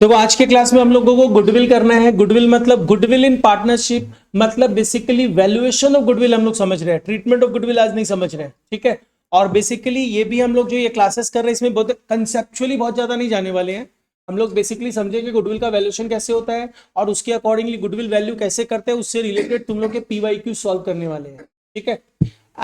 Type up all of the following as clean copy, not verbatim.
देखो आज के क्लास में हम लोगों को गुडविल करना है। गुडविल मतलब गुडविल इन पार्टनरशिप, मतलब बेसिकली वैल्यूएशन ऑफ गुडविल हम लोग समझ रहे हैं, ट्रीटमेंट ऑफ गुडविल आज नहीं समझ रहे हैं, ठीक है। और बेसिकली ये भी हम लोग जो ये क्लासेस कर रहे हैं इसमें बहुत कंसेप्चुअली बहुत ज्यादा नहीं जाने वाले हैं। हम लोग बेसिकली समझेंगे गुडविल का वैल्यूएशन कैसे होता है और उसके अकॉर्डिंगली गुडविल वैल्यू कैसे करते हैं, उससे रिलेटेड तुम लोग के पीवाईक्यू सॉल्व करने वाले हैं, ठीक है।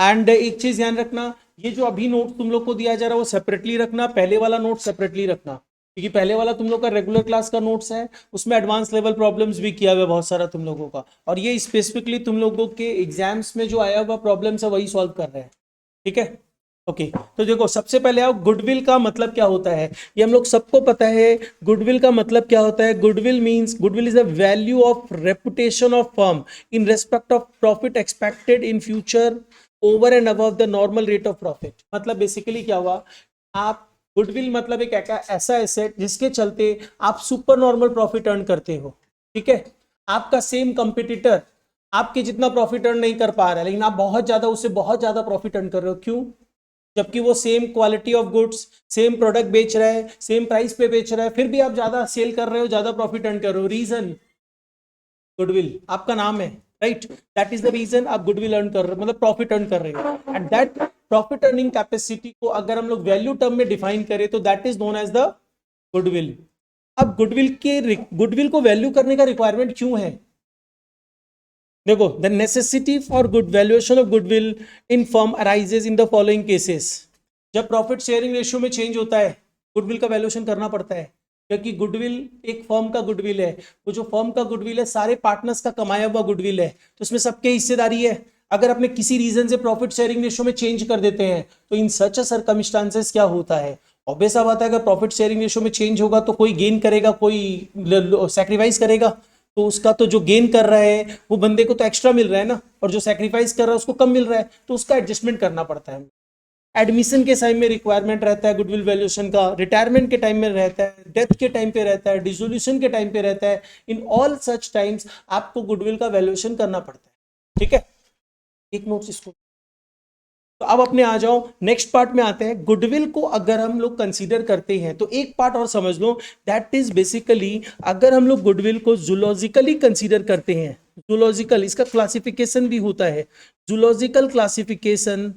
एंड एक चीज ध्यान रखना, ये जो अभी नोट तुम लोग को दिया जा रहा है वो सेपरेटली रखना, पहले वाला नोट सेपरेटली रखना, क्योंकि पहले वाला तुम लोग का रेगुलर क्लास का नोट्स है, उसमें एडवांस लेवल प्रॉब्लम्स भी किया हुआ है बहुत सारा तुम लोगों का, और ये स्पेसिफिकली तुम लोगों के एग्जाम्स में जो आया हुआ प्रॉब्लम्स है वही सॉल्व कर रहे हैं, ठीक है। ओके तो देखो सबसे पहले आओ, गुडविल का मतलब क्या होता है, ये हम लोग सबको पता है। गुडविल का मतलब क्या होता है? Goodwill means goodwill is a value of reputation of firm in respect of profit expected in future over and above the normal rate of profit. मतलब बेसिकली क्या हुआ, आप गुडविल मतलब एक ऐसा एसेट जिसके चलते आप सुपर नॉर्मल प्रॉफिट अर्न करते हो, ठीक है। आपका सेम कंपटीटर आपके जितना प्रॉफिट अर्न नहीं कर पा रहा है, लेकिन आप बहुत ज्यादा उससे बहुत ज्यादा प्रॉफिट अर्न कर रहे हो। क्यों? जबकि वो same quality of goods, same product बेच रहा है, सेम प्राइस पे बेच रहा है, फिर भी आप ज्यादा सेल कर रहे हो, ज्यादा प्रॉफिट अर्न कर रहे हो। रीजन गुडविल, आपका नाम है, right. That is the reason आप गुडविल अर्न कर रहे हो, मतलब प्रॉफिट अर्न कर रहे हो। And that profit earning capacity को अगर हम लोग वैल्यू टर्म में डिफाइन करें तो that is known as the goodwill. अब गुडविल को वैल्यू करने का रिक्वायरमेंट क्यों है? देखो, the necessity for good valuation of goodwill in firm arises in the following cases. जब प्रॉफिट शेयरिंग रेशियो में चेंज होता है, गुडविल का वैल्यूएशन करना पड़ता है, क्योंकि गुडविल एक फर्म का गुडविल है। वो जो फर्म का गुडविल है सारे पार्टनर्स का कमाया हुआ गुडविल है, तो उसमें सबके हिस्सेदारी है। अगर अपने किसी रीजन से प्रॉफिट शेयरिंग रेशियो में चेंज कर देते हैं तो इन सच सर्कमस्टांसेस क्या होता है, ऑब्वियस सा बात है, अगर प्रॉफिट शेयरिंग रेशियो में चेंज होगा तो कोई गेन करेगा, कोई सैक्रिफाइस करेगा। तो उसका तो जो गेन कर रहा है वो बंदे को तो एक्स्ट्रा मिल रहा है ना, और जो सैक्रिफाइस कर रहा है उसको कम मिल रहा है, तो उसका एडजस्टमेंट करना पड़ता है। एडमिशन के टाइम में रिक्वायरमेंट रहता है गुडविल वैल्यूएशन का, रिटायरमेंट के टाइम में रहता है, डेथ के टाइम पे रहता है, डिसोल्यूशन के टाइम पे रहता है। इन ऑल सच टाइम्स आपको गुडविल का वैल्यूएशन करना पड़ता है, ठीक है। एक नोट्स इसको, तो अब अपने आ जाओ नेक्स्ट पार्ट में आते हैं। गुडविल को अगर हम लोग कंसीडर करते हैं तो एक पार्ट और समझ लो, दैट इज बेसिकली अगर हम लोग गुडविल को जूलॉजिकली कंसीडर करते हैं, जूलॉजिकल इसका क्लासिफिकेशन भी होता है, zoological classification,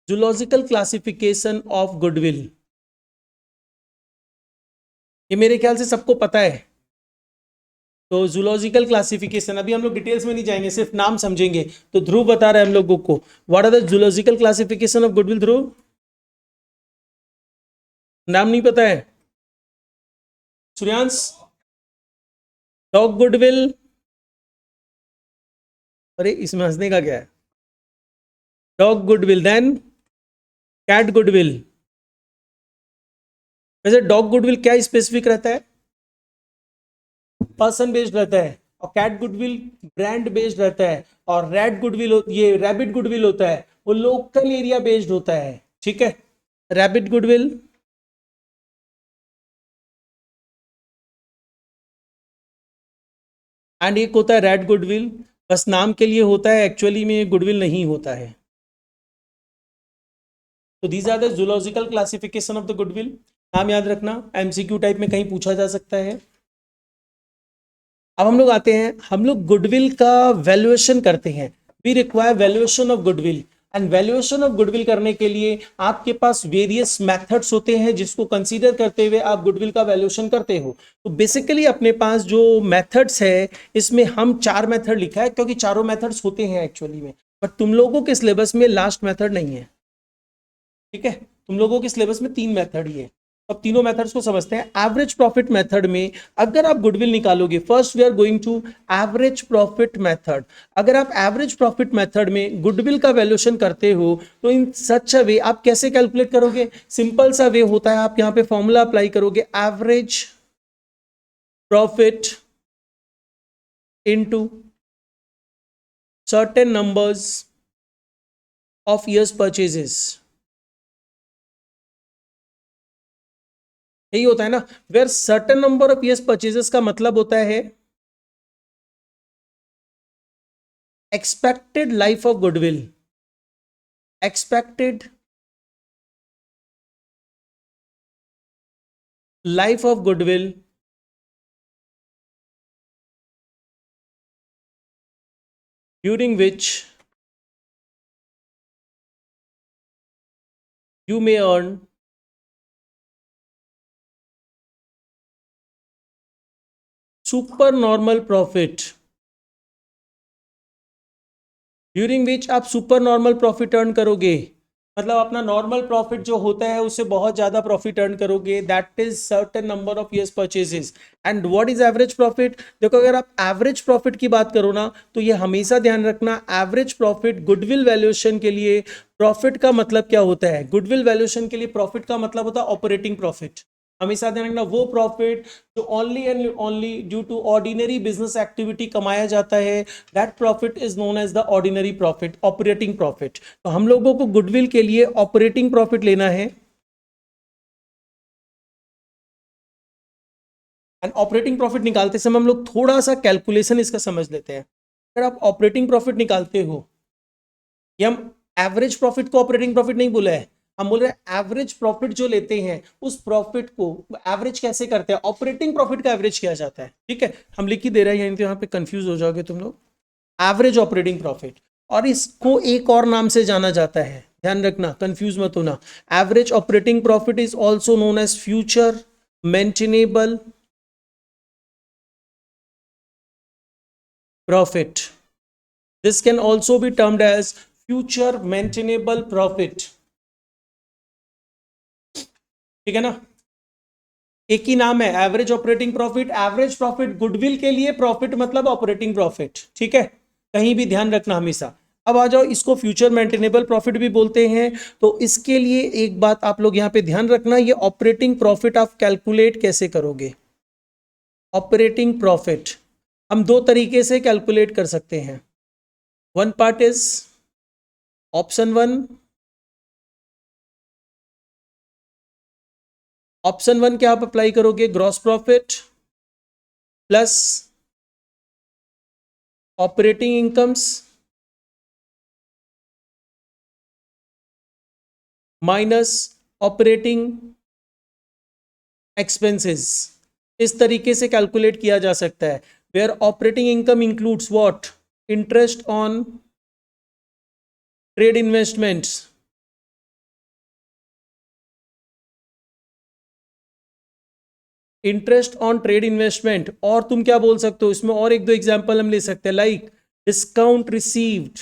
zoological classification of goodwill, ये मेरे ख्याल से सबको पता है। तो जूलॉजिकल क्लासिफिकेशन अभी हम लोग डिटेल्स में नहीं जाएंगे, सिर्फ नाम समझेंगे। तो ध्रुव बता रहा है हम लोगों को, what are the zoological classification of goodwill. Dhruv, नाम नहीं पता है? सूर्यांश, डॉग गुडविल, अरे इसमें हंसने का क्या है? Dog goodwill, then cat goodwill. वैसे डॉग गुडविल क्या स्पेसिफिक रहता है? पर्सन बेस्ड रहता है, और कैट गुडविल ब्रांड बेस्ड रहता है, और रैट गुडविल, ये रैबिट गुडविल होता है वो लोकल एरिया बेस्ड होता है, ठीक है। रैबिट गुडविल, एंड एक होता है रैट गुडविल, बस नाम के लिए होता है, एक्चुअली में गुडविल नहीं होता है। तो these are the zoological classification of the goodwill. नाम याद रखना, एमसीक्यू टाइप में कहीं पूछा जा सकता है। अब हम लोग आते हैं, हम लोग गुडविल का वैल्यूएशन करते हैं, we require valuation of goodwill. And valuation of goodwill करने के लिए आपके पास वेरियस मेथड्स होते हैं जिसको कंसीडर करते हुए आप गुडविल का वैल्यूएशन करते हो। तो बेसिकली अपने पास जो मेथड्स है इसमें हम 4 मेथड लिखा है, क्योंकि चारों मेथड्स होते हैं एक्चुअली में, बट तुम लोगों के सिलेबस में लास्ट मेथड नहीं है, ठीक है। तुम लोगों के सिलेबस में 3 मेथड ही है। अब तीनों मेथड्स को समझते हैं। एवरेज प्रॉफिट मेथड में अगर आप गुडविल निकालोगे, first we are going to average profit method. अगर आप एवरेज प्रॉफिट मेथड में गुडविल का वैल्यूएशन करते हो तो इन सच अ वे आप कैसे कैलकुलेट करोगे? सिंपल सा वे होता है, आप यहां पे फॉर्मूला अप्लाई करोगे, average profit into certain numbers of years purchases. यही होता है ना, where certain number of years purchases का मतलब होता है expected life of goodwill. Expected life of goodwill during which you may earn supernormal profit, during which आप super normal profit earn करोगे, मतलब अपना नॉर्मल प्रॉफिट जो होता है उससे बहुत ज्यादा प्रॉफिट अर्न करोगे, that is certain number of years purchases. And what is average profit? देखो अगर आप एवरेज प्रॉफिट की बात करो ना तो ये हमेशा ध्यान रखना, एवरेज प्रॉफिट गुडविल वैल्यूएशन के लिए प्रॉफिट का मतलब क्या होता है? गुडविल वैल्यूएशन के लिए प्रॉफिट का मतलब होता है ऑपरेटिंग प्रॉफिट. हमेशा ध्यान रखना वो प्रॉफिट जो only and only due to ordinary business activity कमाया जाता है, that profit is known as the ordinary profit, operating profit. तो हम लोगों को गुडविल के लिए ऑपरेटिंग प्रॉफिट लेना है. एंड ऑपरेटिंग प्रॉफिट निकालते समय हम लोग थोड़ा सा कैलकुलेशन इसका समझ लेते हैं. अगर आप ऑपरेटिंग प्रॉफिट निकालते हो, ये हम एवरेज प्रॉफिट को ऑपरेटिंग प्रॉफिट नहीं बोला है, हम बोल रहे हैं एवरेज प्रॉफिट जो लेते हैं उस प्रॉफिट को एवरेज कैसे करते हैं, ऑपरेटिंग प्रॉफिट का एवरेज किया जाता है. ठीक है, हम लिख ही दे रहे हैं, यहाँ पे कंफ्यूज हो जाओगे तुम लोग. एवरेज ऑपरेटिंग प्रॉफिट, और इसको एक और नाम से जाना जाता है, ध्यान रखना, कंफ्यूज मत होना. Average operating profit is also known as future maintainable profit. This can also be termed as future maintainable profit. ठीक है ना, एक ही नाम है average operating profit. Average profit goodwill के लिए प्रॉफिट मतलब ऑपरेटिंग प्रॉफिट. ठीक है, कहीं भी ध्यान रखना हमेशा. अब आ जाओ, इसको फ्यूचर मेंटेनेबल प्रॉफिट भी बोलते हैं. तो इसके लिए एक बात आप लोग यहां पे ध्यान रखना, ये ऑपरेटिंग प्रॉफिट आप कैलकुलेट कैसे करोगे. ऑपरेटिंग प्रॉफिट हम दो तरीके से कैलकुलेट कर सकते हैं. One part is option one. Option one क्या आप अप्लाई करोगे? Gross profit plus operating incomes minus operating expenses. इस तरीके से कैलकुलेट किया जा सकता है, where operating income includes what? Interest on trade investments, interest on trade investment. और तुम क्या बोल सकते हो इसमें, और एक दो एग्जांपल हम ले सकते हैं, लाइक डिस्काउंट रिसीव्ड.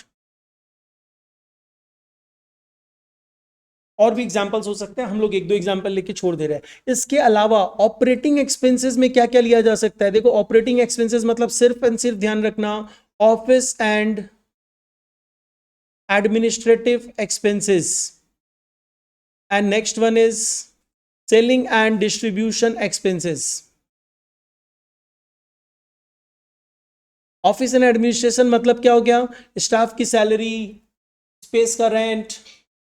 और भी एग्जांपल्स हो सकते हैं, हम लोग एक दो एग्जांपल लेके छोड़ दे रहे हैं. इसके अलावा ऑपरेटिंग एक्सपेंसेस में क्या क्या लिया जा सकता है? देखो ऑपरेटिंग एक्सपेंसेस मतलब सिर्फ एंड सिर्फ ध्यान रखना office and administrative expenses. And next one is selling and distribution expenses. Office and administration मतलब क्या हो गया? स्टाफ की सैलरी, स्पेस का रेंट,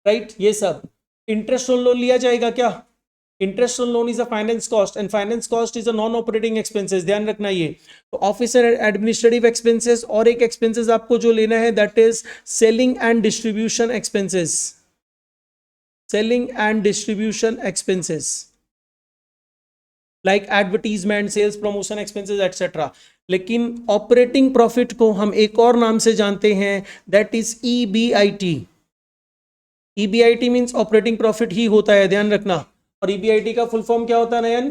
राइट, ये सब. इंटरेस्ट ऑन लोन लिया जाएगा क्या? Interest on loan is a finance cost and finance cost is a non operating expenses, ध्यान रखना ये. तो ऑफिस एंड एडमिनिस्ट्रेटिव एक्सपेंसेस, और एक एक्सपेंसेस आपको जो लेना है that is selling and distribution expenses. Selling and distribution expenses like advertisement, sales promotion expenses etcetera. लेकिन ऑपरेटिंग प्रॉफिट को हम एक और नाम से जानते हैं, that is EBIT. EBIT means operating profit ही होता है, ध्यान रखना. और EBIT का फुल फॉर्म क्या होता है Nayan?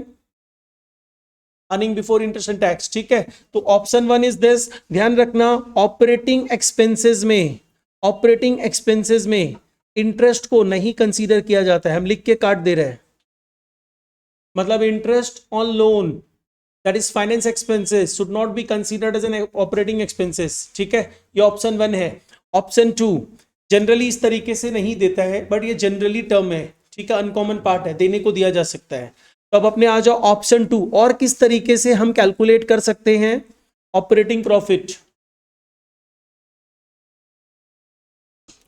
Earning before interest and tax. ठीक है, तो ऑप्शन वन इज दिस. ध्यान रखना ऑपरेटिंग एक्सपेंसेस में, ऑपरेटिंग एक्सपेंसेस में इंटरेस्ट को नहीं कंसीडर किया जाता है, हम लिख के काट दे रहे हैं. मतलब interest on loan that is finance expenses should not be considered as an operating expenses. ठीक है, ये ऑप्शन वन है. ऑप्शन टू जनरली इस तरीके से नहीं देता है, बट ये जनरली टर्म है. ठीक है, अनकॉमन पार्ट है, देने को दिया जा सकता है. तो अब अपने आ जाओ ऑप्शन टू, और किस तरीके से हम कैलकुलेट कर सकते हैं ऑपरेटिंग प्रॉफिट.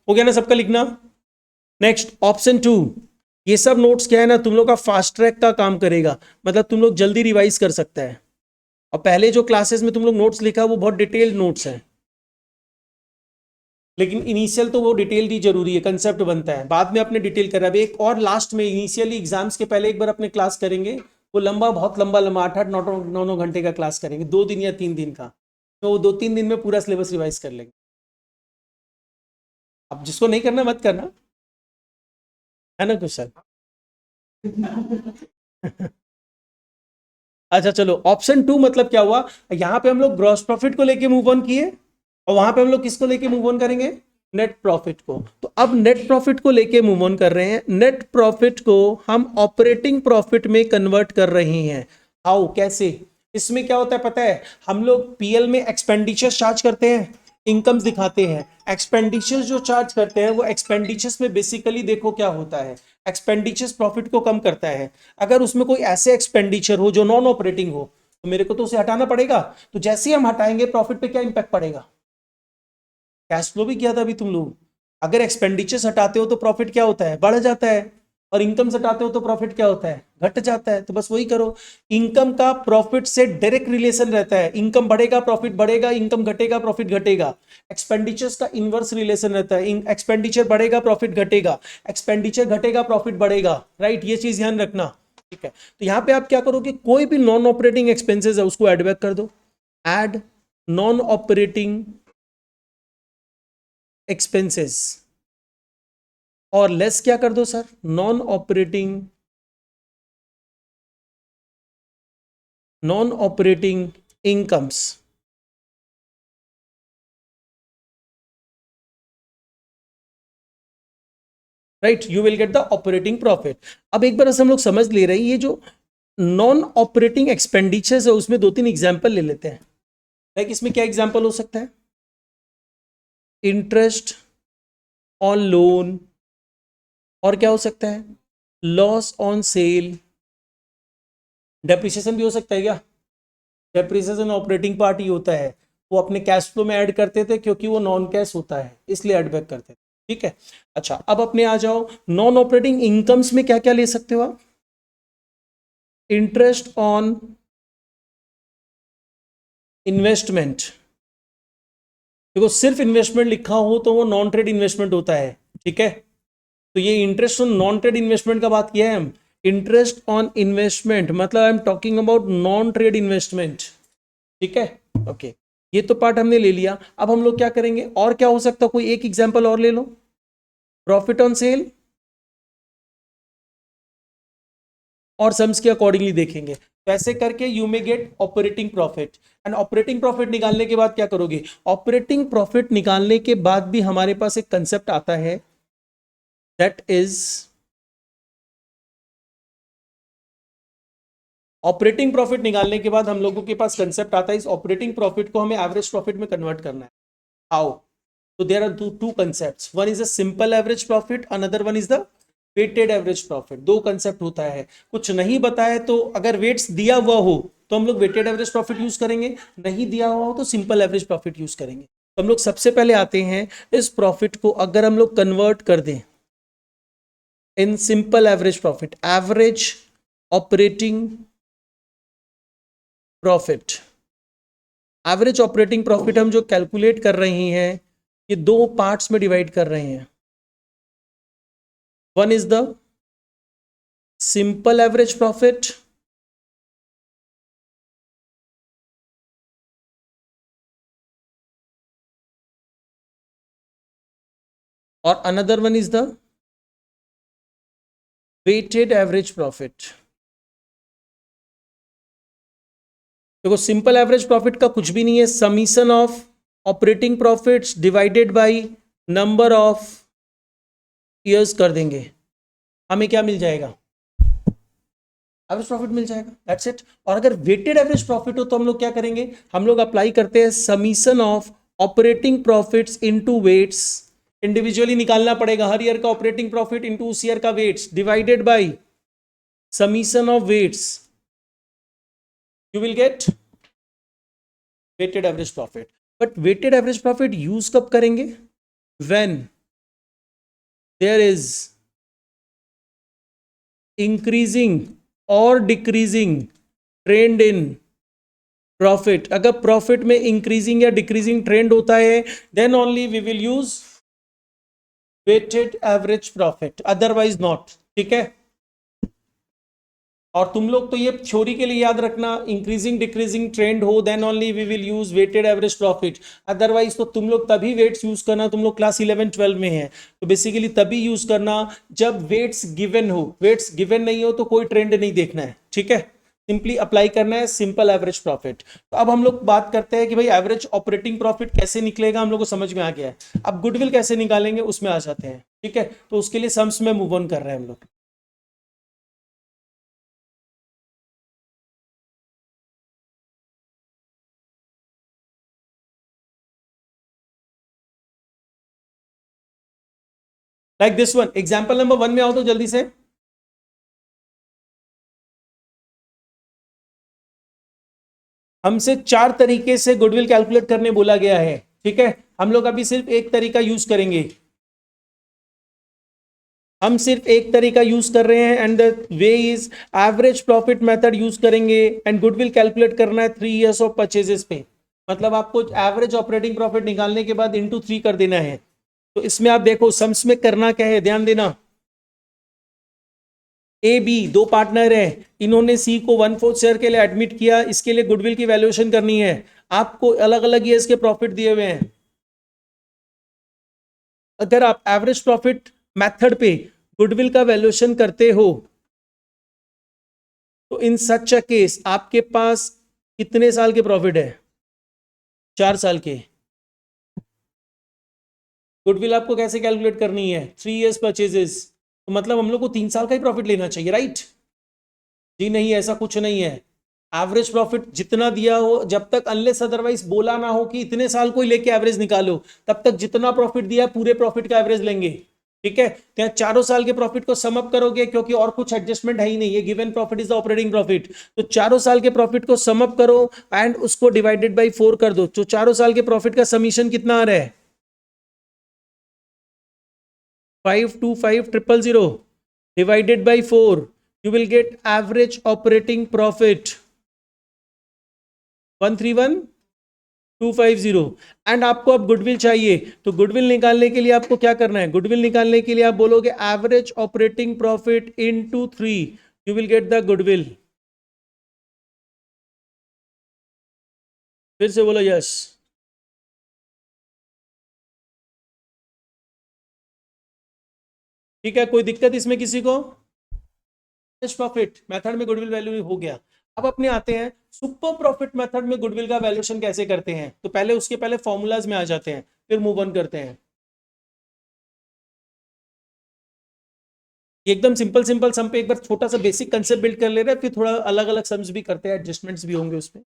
हो गया ना सबका लिखना? Next option two. ये सब नोट्स क्या है ना, तुम लोग का फास्ट ट्रैक का काम करेगा, मतलब तुम लोग जल्दी रिवाइज कर सकते हैं. और पहले जो क्लासेस में तुम लोग नोट्स लिखा वो बहुत डिटेल्ड नोट्स हैं. लेकिन इनिशियल तो वो डिटेल ही जरूरी है, कंसेप्ट बनता है, बाद में अपने डिटेल कर रहा है। एक और लास्ट में इनिशियली एग्जाम्स के पहले एक बार अपने क्लास करेंगे, वो लंबा, बहुत लंबा लंबा 8-8 9 घंटे का क्लास करेंगे, 2 दिन या 3 दिन का। तो 2-3 दिन में पूरा सिलेबस रिवाइज कर लेंगे। अब जिसको नहीं करना मत करना, है ना क्वेश्चन? अच्छा चलो, ऑप्शन 2 मतलब क्या हुआ, यहां पे हम लोग ग्रॉस प्रॉफिट को लेके मूव ऑन किए, और वहां पे हम लोग किसको लेके मूव ऑन करेंगे, नेट प्रॉफिट को। तो अब नेट प्रॉफिट को लेके मूव ऑन कर रहे हैं, नेट प्रॉफिट को हम ऑपरेटिंग प्रॉफिट में कन्वर्ट कर रहे हैं। हाउ, कैसे? इसमें क्या होता है पता है, हम लोग पीएल में एक्सपेंडिचर चार्ज करते हैं, इनकम्स दिखाते हैं। एक्सपेंडिचर्स जो चार्ज करते हैं वो एक्सपेंडिचर्स में बेसिकली देखो क्या होता है, एक्सपेंडिचर्स प्रॉफिट को कम करता है। अगर उसमें कोई ऐसे एक्सपेंडिचर हो जो नॉन ऑपरेटिंग हो, तो मेरे को तो उसे हटाना पड़ेगा। तो जैसे ही हम हटाएंगे, प्रॉफिट पे क्या इंपैक्ट पड़ेगा? कैश फ्लो भी किया था अभी तुम लोग, अगर एक्सपेंडिचर्स हटाते हो तो प्रॉफिट क्या होता है, बढ़ जाता है, और इनकम हटाते हो तो प्रॉफिट क्या होता है, घट जाता है। तो बस वही करो, इनकम का प्रॉफिट से डायरेक्ट रिलेशन रहता है, इनकम बढ़ेगा प्रॉफिट बढ़ेगा, इनकम घटेगा प्रॉफिट घटेगा। एक्सपेंडिचर्स का इनवर्स रिलेशन रहता है, एक्सपेंडिचर बढ़ेगा प्रॉफिट घटेगा, एक्सपेंडिचर घटेगा प्रॉफिट बढ़ेगा, राइट? ये चीज ध्यान रखना, ठीक है? तो यहां पे आप क्या करोगे, कोई भी नॉन ऑपरेटिंग एक्सपेंसेस है उसको एड बैक कर दो, एड नॉन ऑपरेटिंग एक्सपेंसेस, और लेस क्या कर दो sir, non operating incomes, right? You will get the operating profit. अब एक बार ऐसे हम लोग समझ ले रहे हैं, ये जो नॉन ऑपरेटिंग एक्सपेंडिचर्स है उसमें 2-3 एग्जाम्पल ले लेते हैं। लाइक इसमें क्या एग्जाम्पल हो सकता है, इंटरेस्ट ऑन लोन, और क्या हो सकता है, लॉस ऑन सेल, डेप्रिसिएशन भी हो सकता है क्या? डेप्रिसिएशन ऑपरेटिंग पार्ट ही होता है, वो अपने कैश फ्लो में ऐड करते थे क्योंकि वो नॉन कैश होता है, इसलिए ऐड बैक करते थे, ठीक है? अच्छा, अब अपने आ जाओ नॉन ऑपरेटिंग इनकम्स में क्या क्या ले सकते हो आप, इंटरेस्ट ऑन इन्वेस्टमेंट। देखो सिर्फ इन्वेस्टमेंट लिखा हो तो वो नॉन ट्रेड इन्वेस्टमेंट होता है, ठीक है? तो ये interest on non trade investment का बात किया है हम, इंटरेस्ट ऑन इन्वेस्टमेंट मतलब I am talking about non trade investment, ठीक है? ओके, ये तो पार्ट हमने ले लिया। अब हम लोग क्या करेंगे, और क्या हो सकता है, कोई एक एग्जांपल और ले लो, प्रॉफिट ऑन सेल, और सम्स के अकॉर्डिंगली देखेंगे। तो ऐसे करके you may gate operating profit, and operating profit निकालने के बाद क्या करोगे, ऑपरेटिंग प्रॉफिट निकालने के बाद भी हमारे पास एक कंसेप्ट आता है, दैट इज ऑपरेटिंग प्रॉफिट निकालने के बाद हम लोगों के पास कंसेप्ट आता है, इस ऑपरेटिंग प्रॉफिट को हमें एवरेज प्रॉफिट में कन्वर्ट करना है। हाउ? तो there are two concepts, one is a simple average profit, another one is the weighted average profit. दो कंसेप्ट होता है, कुछ नहीं बताए तो अगर वेट्स दिया हुआ हो तो हम लोग वेटेड एवरेज प्रॉफिट यूज करेंगे, नहीं दिया हुआ हो तो सिंपल एवरेज प्रॉफिट यूज करेंगे। तो हम लोग सबसे पहले आते हैं, इस प्रॉफिट को अगर हम लोग कन्वर्ट कर दें in simple average profit, average operating profit, average operating profit हम जो कैलकुलेट कर रहे हैं ये दो पार्ट्स में डिवाइड कर रहे हैं। One is the simple average profit, और another one is the weighted average profit. देखो सिंपल एवरेज प्रॉफिट का कुछ भी नहीं है, summation of operating profits divided by number of years कर देंगे, हमें क्या मिल जाएगा, एवरेज प्रॉफिट मिल जाएगा, दैट्स इट। और अगर वेटेड एवरेज प्रॉफिट हो तो हम लोग क्या करेंगे, हम लोग अप्लाई करते हैं summation of operating profits into weights, individually निकालना पड़ेगा हर ईयर का ऑपरेटिंग प्रॉफिट इनटू उस ईयर का weights, divided by summation of weights, you will get weighted average profit। but weighted average profit use कब करेंगे, when there is increasing or decreasing trend in profit। अगर profit में increasing या decreasing trend होता है then only we will use weighted average profit, otherwise not. ठीक है, और तुम लोग तो ये थ्योरी के लिए याद रखना, इंक्रीजिंग डिक्रीजिंग ट्रेंड हो then only we will use weighted average profit, otherwise तो तुम लोग तभी वेट्स यूज करना, तुम लोग क्लास 11 12 में है तो बेसिकली तभी यूज करना जब वेट्स गिवन हो। वेट्स गिवन नहीं हो तो कोई ट्रेंड नहीं देखना है। ठीक है, सिंपली अप्लाई करना है सिंपल एवरेज प्रॉफिट। तो अब हम लोग बात करते हैं कि भाई एवरेज ऑपरेटिंग प्रॉफिट कैसे निकलेगा, हम लोग को समझ में आ गया है। अब गुडविल कैसे निकालेंगे उसमें आ जाते हैं। ठीक है, तो उसके लिए सम्स में मूव ऑन कर रहे हैं हम लोग। Like this one, example number 1 में आओ तो जल्दी से। हमसे 4 तरीके से गुडविल कैलकुलेट करने बोला गया है। ठीक है, हम लोग अभी सिर्फ एक तरीका यूज करेंगे, हम सिर्फ एक तरीका यूज कर रहे हैं and the way is average profit method use करेंगे एंड गुडविल कैलकुलेट करना है 3 इयर्स ऑफ परचेजेस पे। मतलब आपको एवरेज ऑपरेटिंग प्रॉफिट निकालने के बाद इंटू 3 कर देना है। तो इसमें आप देखो सम्स में करना क्या है, ध्यान देना। ए बी दो पार्टनर हैं, इन्होंने सी को 1/4 शेयर के लिए एडमिट किया, इसके लिए गुडविल की वैल्यूएशन करनी है। आपको अलग अलग ईयर्स के प्रॉफिट दिए हुए हैं। अगर आप एवरेज प्रॉफिट मेथड पे गुडविल का वैल्यूएशन करते हो तो इन सच अ केस आपके पास कितने साल के प्रॉफिट है? 4 साल के। गुडविल आपको कैसे कैलकुलेट करनी है? 3 इयर्स परचेजेस, तो मतलब हम लोग को 3 साल का ही प्रॉफिट लेना चाहिए, राइट? जी नहीं, ऐसा कुछ नहीं है। एवरेज प्रॉफिट जितना दिया हो, जब तक अनलेस अदरवाइज बोला ना हो कि इतने साल को ही लेके एवरेज निकालो, तब तक जितना प्रॉफिट दिया पूरे प्रॉफिट का एवरेज लेंगे। ठीक है, तो यहाँ चारों साल के प्रॉफिट को सम अप करोगे, क्योंकि और कुछ एडजस्टमेंट है ही नहीं, ये given profit is the operating profit. तो चारों साल के प्रॉफिट को सम अप करो एंड उसको डिवाइडेड बाई 4 कर दो। तो चारों साल के प्रॉफिट का समीशन कितना आ रहा है? 525000 divided by 4, you will get average operating profit 131250। And आपको अब गुडविल चाहिए, तो गुडविल निकालने के लिए आपको क्या करना है? गुडविल निकालने के लिए आप बोलोगे average operating profit into 3, you will get the goodwill. फिर से बोलो यस। ठीक है, कोई दिक्कत इसमें किसी को? प्रॉफिट मेथड में गुडविल वैल्यू हो गया। अब अपने आते हैं सुपर प्रॉफिट मेथड में गुडविल का वैल्यूएशन कैसे करते हैं। तो पहले उसके पहले फॉर्मूलाज में आ जाते हैं, फिर मूव ऑन करते हैं। एकदम सिंपल सिंपल सम पे एक बार छोटा सा बेसिक कंसेप्ट बिल्ड कर ले रहे हैं, फिर थोड़ा अलग अलग सम्स भी करते हैं, एडजस्टमेंट्स भी होंगे उसमें।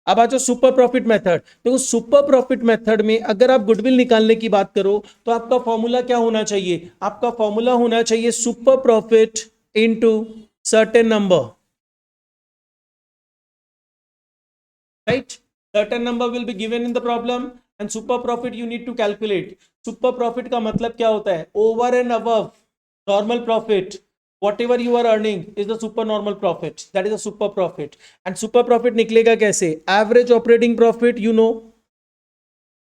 अब आ जाओ सुपर प्रॉफिट मेथड। देखो सुपर प्रॉफिट मेथड में अगर आप गुडविल निकालने की बात करो तो आपका फॉर्मूला क्या होना चाहिए? आपका फॉर्मूला होना चाहिए super profit into certain number, right? Certain number will be given in the problem and super profit you need to calculate. Super profit का मतलब क्या होता है? Over and above normal profit, whatever you are earning is the super normal profit. That is a super profit. And super profit निकलेगा कैसे? Average operating profit, you know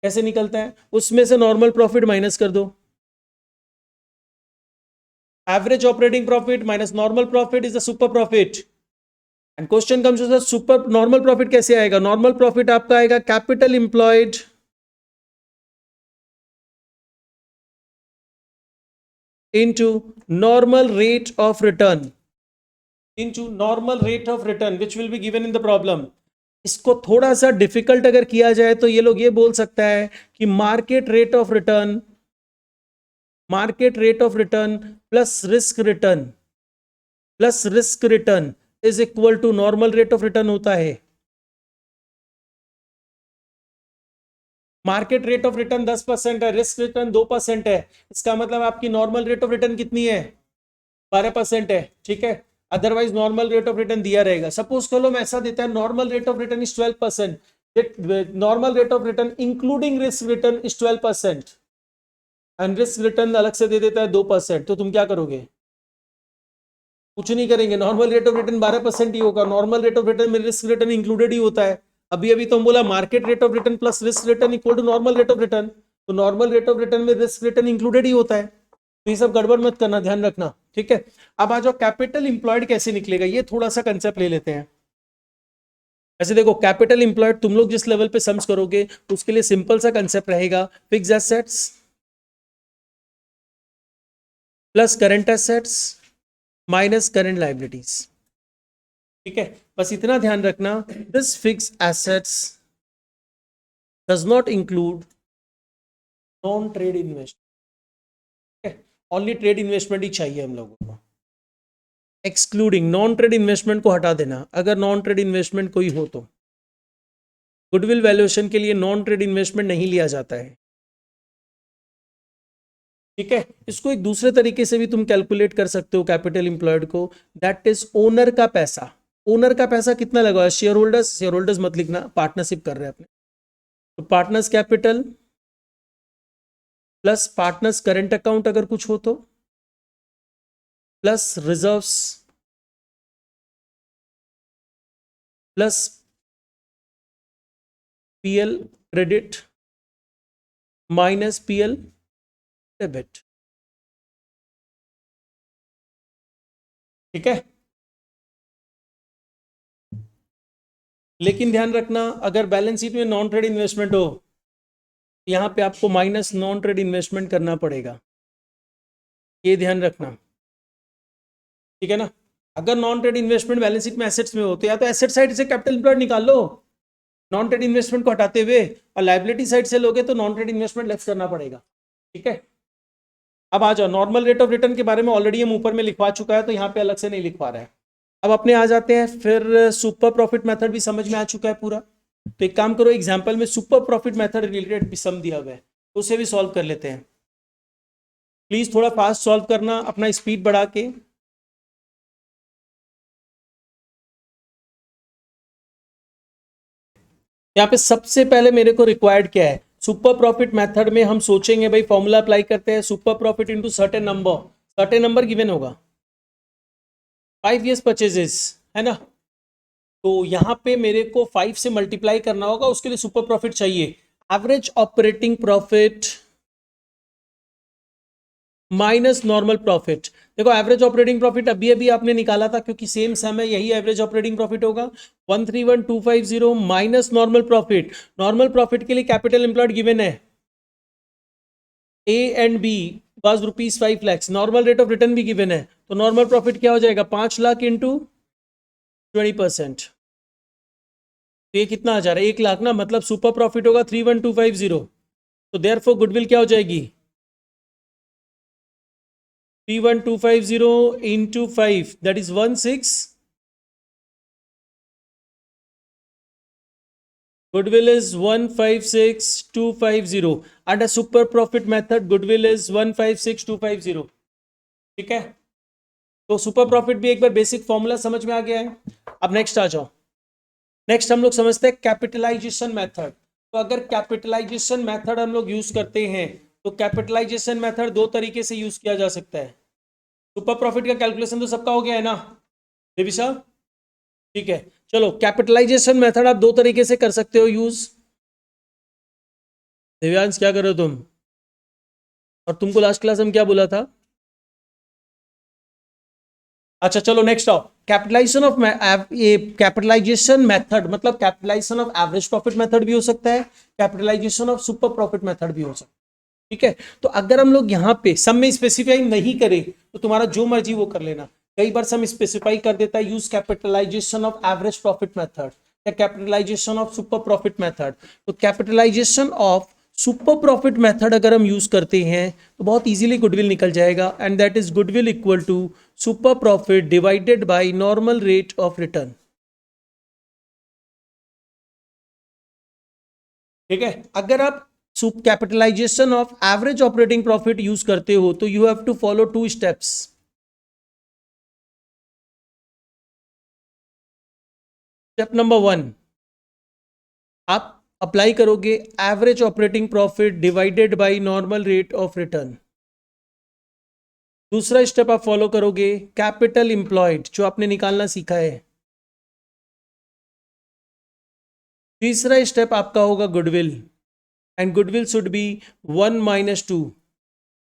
कैसे निकलता है? उसमें से normal profit माइनस कर दो। Average operating profit minus normal profit is the super profit. And question comes to super normal profit कैसे आएगा? नॉर्मल प्रॉफिट आपका आएगा capital employed into normal rate of return, into normal rate of return which will be given in the problem. इसको थोड़ा सा difficult अगर किया जाए तो ये लोग ये बोल सकता है कि market rate of return, market rate of return plus risk return is equal to normal rate of return होता है। मार्केट रेट ऑफ रिटर्न 10% है, रिस्क रिटर्न 2% है, इसका मतलब आपकी नॉर्मल रेट ऑफ रिटर्न कितनी है? 12% है। ठीक है, otherwise normal rate of return दिया रहेगा। सपोज कॉलम ऐसा देता है normal rate of return is 12%, normal rate of return including risk return is 12% and risk return अलग से दे देता है 2%, तो तुम क्या करोगे? कुछ नहीं करेंगे, नॉर्मल रेट ऑफ रिटर्न 12% ही होगा। नॉर्मल रेट ऑफ रिटर्न में रिस्क रिटर्न इंक्लूडेड ही होता है। अभी अभी तो हम बोला market rate of return plus risk return equal to normal rate of return, तो नॉर्मल रेट ऑफ रिटर्न में रिस्क रिटर्न इंक्लूडेड ही होता है। तो ये सब गड़बड़ मत करना, ध्यान रखना, ठीक है। अब आ जाओ कैपिटल इंप्लॉयड कैसे निकलेगा, ये थोड़ा सा कंसेप्ट ले लेते हैं। ऐसे देखो कैपिटल इंप्लॉयड तुम लोग जिस लेवल पे सम्स करोगे उसके लिए सिंपल सा कंसेप्ट रहेगा, fixed assets plus current assets minus current liabilities, ठीक है। बस इतना ध्यान रखना, this fixed assets does not include non trade investment, only trade investment ही चाहिए हम लोगों को, एक्सक्लूडिंग नॉन ट्रेड इन्वेस्टमेंट को हटा देना, अगर नॉन ट्रेड इन्वेस्टमेंट कोई हो तो। गुडविल वैल्यूएशन के लिए नॉन ट्रेड इन्वेस्टमेंट नहीं लिया जाता है, ठीक है। इसको एक दूसरे तरीके से भी तुम कैलकुलेट कर सकते हो कैपिटल इंप्लॉयड को, दैट इज ओनर का पैसा। ओनर का पैसा कितना लगा है, शेयर होल्डर्स, शेयर होल्डर्स मत लिखना, पार्टनरशिप कर रहे हैं अपने, तो partners capital plus partners current account अगर कुछ हो तो, plus reserves plus PL credit minus PL debit, ठीक है। लेकिन ध्यान रखना अगर बैलेंस शीट में नॉन ट्रेड इन्वेस्टमेंट हो, यहां पे आपको माइनस नॉन ट्रेड इन्वेस्टमेंट करना पड़ेगा, ये ध्यान रखना, ठीक है ना। अगर non trade investment balance sheet में एसेट्स में हो तो या तो एसेट साइड से कैपिटल एम्प्लॉयड निकाल लो नॉन ट्रेड इन्वेस्टमेंट को हटाते हुए, और लायबिलिटी साइड से लोगे तो नॉन ट्रेड इन्वेस्टमेंट लेस करना पड़ेगा, ठीक है। अब आ जाओ नॉर्मल रेट ऑफ रिटर्न के बारे में ऑलरेडी हम ऊपर में लिखवा चुका है, तो यहाँ पे अलग से नहीं लिखवा रहा है। अब अपने आ जाते हैं, फिर सुपर प्रॉफिट मेथड भी समझ में आ चुका है पूरा, तो एक काम करो, एग्जाम्पल में सुपर प्रॉफिट मेथड रिलेटेड भी सम दिया हुआ है, तो उसे भी सॉल्व कर लेते हैं। प्लीज थोड़ा फास्ट सॉल्व करना, अपना स्पीड बढ़ा के। यहाँ पे सबसे पहले मेरे को रिक्वायर्ड क्या है, सुपर प्रॉफिट मेथड में हम सोचेंगे भाई फॉर्मूला अप्लाई करते हैं, super profit into certain number given होगा, 5 years परचेजेस, है ना। तो यहाँ पे मेरे को 5 से मल्टीप्लाई करना होगा, उसके लिए सुपर प्रॉफिट चाहिए, average operating profit minus normal profit. देखो एवरेज ऑपरेटिंग प्रॉफिट अभी अभी आपने निकाला था, क्योंकि सेम सम है, यही एवरेज ऑपरेटिंग प्रॉफिट होगा, 131,250 minus normal profit. Normal profit के लिए कैपिटल एम्प्लॉयड गिवन है, A and B was ₹5 lakhs, normal rate of return भी गिवन है, तो नॉर्मल प्रॉफिट क्या हो जाएगा, 5 लाख इंटू 20%, तो ये कितना आ जा रहा है, 1 लाख ना, मतलब सुपर प्रॉफिट होगा 31,250, तो देयरफॉर गुडविल क्या हो जाएगी, 31,250 into 5 that is 16, goodwill is 156,250 under super profit method, goodwill is 156,250, ठीक है। तो सुपर प्रॉफिट भी एक बार बेसिक फॉर्मूला समझ में आ गया है। अब नेक्स्ट आ जाओ, नेक्स्ट हम लोग समझते हैं कैपिटलाइजेशन मेथड। तो अगर कैपिटलाइजेशन मेथड हम लोग यूज करते हैं, तो कैपिटलाइजेशन मेथड दो तरीके से यूज किया जा सकता है। सुपर प्रॉफिट का कैलकुलेशन तो सबका हो गया है ना देविशा, ठीक है। चलो कैपिटलाइजेशन मेथड आप दो तरीके से कर सकते हो यूज। दिव्यांश क्या कर रहे हो तुम, और तुमको लास्ट क्लास में क्या बोला था, अच्छा चलो नेक्स्ट आओ, कैपिटलाइजेशन ऑफ ये कैपिटलाइजेशन मेथड मतलब capitalisation of average profit method भी हो सकता है, capitalisation of super profit method भी हो सकता है, ठीक है। तो अगर हम लोग यहाँ पे सम में स्पेसिफाई नहीं करें तो तुम्हारा जो मर्जी वो कर लेना, कई बार सम स्पेसिफाई कर देता है use capitalization of average profit method या capitalization of super profit method. तो capitalization of super profit method अगर हम यूज करते हैं तो बहुत इजीली गुडविल निकल जाएगा, and that is goodwill equal to super profit divided by normal rate of return, ठीक है। अगर आप capitalisation of average operating profit use करते हो तो you have to follow 2 steps. Step number 1, आप अप्लाई करोगे average operating profit divided by normal rate of return. दूसरा स्टेप आप फॉलो करोगे कैपिटल इंप्लॉयड जो आपने निकालना सीखा है। तीसरा स्टेप आपका होगा goodwill, and goodwill should be 1 - 2,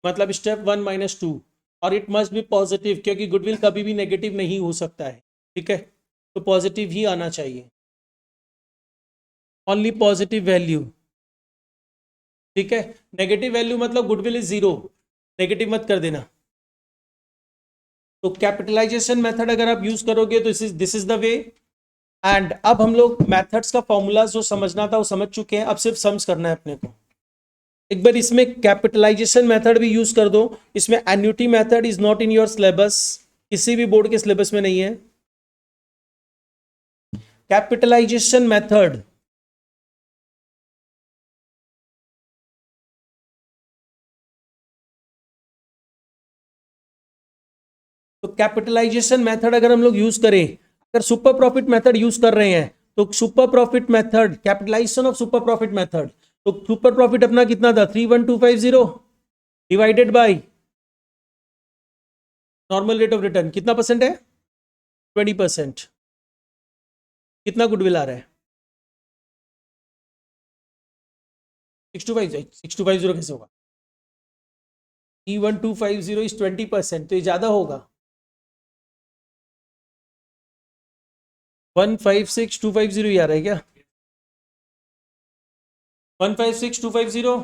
मतलब स्टेप 1 - 2, और इट मस्ट बी पॉजिटिव क्योंकि गुडविल कभी भी नेगेटिव नहीं हो सकता है, ठीक है, तो पॉजिटिव ही आना चाहिए, ओनली पॉजिटिव वैल्यू, ठीक है। नेगेटिव वैल्यू मतलब गुडविल इज 0, नेगेटिव मत कर देना। तो कैपिटलाइजेशन मेथड अगर आप यूज करोगे तो this is the way. And अब हम लोग मेथड्स का फॉर्मूला जो समझना था वो समझ चुके हैं, अब सिर्फ सम्स करना है अपने को। एक बार इसमें कैपिटलाइजेशन मेथड भी यूज कर दो। इसमें annuity method is not in your syllabus, किसी भी बोर्ड के सिलेबस में नहीं है। कैपिटलाइजेशन मेथड तो कैपिटलाइजेशन मेथड अगर हम लोग यूज करें, अगर सुपर प्रॉफिट मेथड यूज कर रहे हैं तो super profit method, capitalisation of super profit method, तो सुपर प्रॉफिट अपना कितना था 31250 divided by normal rate of return, कितना परसेंट है 20%। कितना गुडविल आ रहा है 6250 कैसे होगा, 31250 इज 20%, तो ये ज्यादा होगा 156250 ही आ रहा है क्या 156250।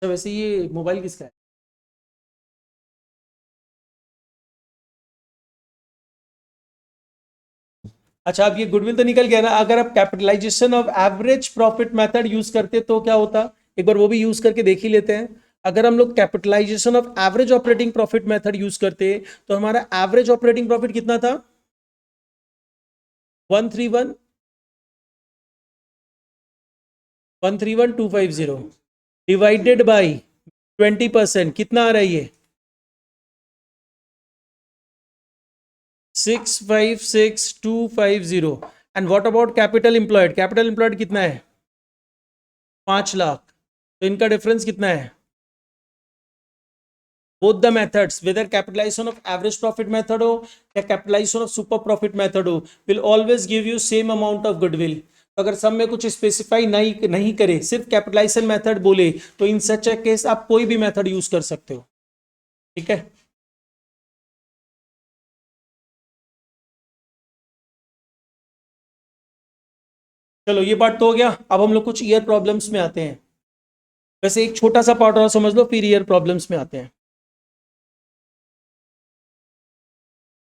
तो वैसे ये मोबाइल किसका है, अच्छा अब ये गुडविल तो निकल गया ना। अगर आप capitalisation of average profit method use करते तो क्या होता, एक बार वो भी यूज करके देख ही लेते हैं। अगर हम लोग capitalisation of average operating profit method use करते तो हमारा एवरेज ऑपरेटिंग प्रॉफिट कितना था 131,250 डिवाइडेड बाई 20%, कितना आ रहा है ये 656,250। And what about capital employed, capital employed कितना है 5 लाख, तो इनका डिफरेंस कितना है। Both the methods whether capitalization of average profit method हो या capitalization of super profit method हो will always give you same amount of goodwill। तो अगर सब में कुछ स्पेसिफाई नहीं नहीं करे, सिर्फ कैपिटलाइजेशन मेथड बोले, तो इन सच ए केस आप कोई भी मेथड यूज कर सकते हो, ठीक है। चलो ये पार्ट तो हो गया, अब हम लोग कुछ ईयर प्रॉब्लम्स में आते हैं। वैसे एक छोटा सा पार्ट और समझ लो फिर ईयर प्रॉब्लम्स में आते हैं।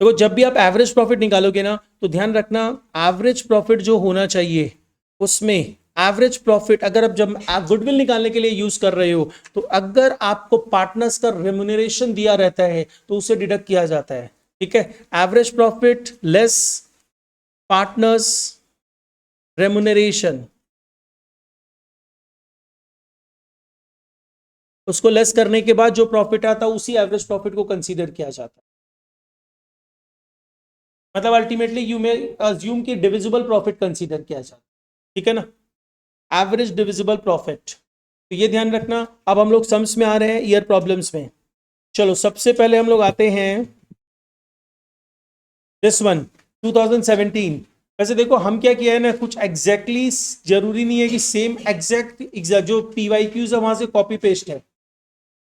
देखो जब भी आप एवरेज प्रॉफिट निकालोगे ना तो ध्यान रखना, एवरेज प्रॉफिट जो होना चाहिए उसमें एवरेज प्रॉफिट अगर आप जब गुडविल निकालने के लिए यूज कर रहे हो तो अगर आपको पार्टनर्स का रेम्युनरेशन दिया रहता है तो उसे डिडक्ट किया जाता है, ठीक है। Average profit less partners remuneration, उसको लेस करने के बाद जो प्रॉफिट आता है उसी एवरेज प्रॉफिट को कंसीडर किया जाता है। मतलब अल्टीमेटली यू मे अज्यूम कि डिविजिबल प्रॉफिट कंसीडर किया जाता है, ठीक है ना, एवरेज डिविजिबल प्रॉफिट। तो ये ध्यान रखना। अब हम लोग सम्स में आ रहे हैं ईयर प्रॉब्लम्स में। चलो सबसे पहले हम लोग आते हैं दिस वन 2017। वैसे देखो हम क्या किया है ना, कुछ एग्जैक्टली जरूरी नहीं है कि सेम एग्जैक्ट जो पीवाईक्यूज है वहां से कॉपी पेस्ट है,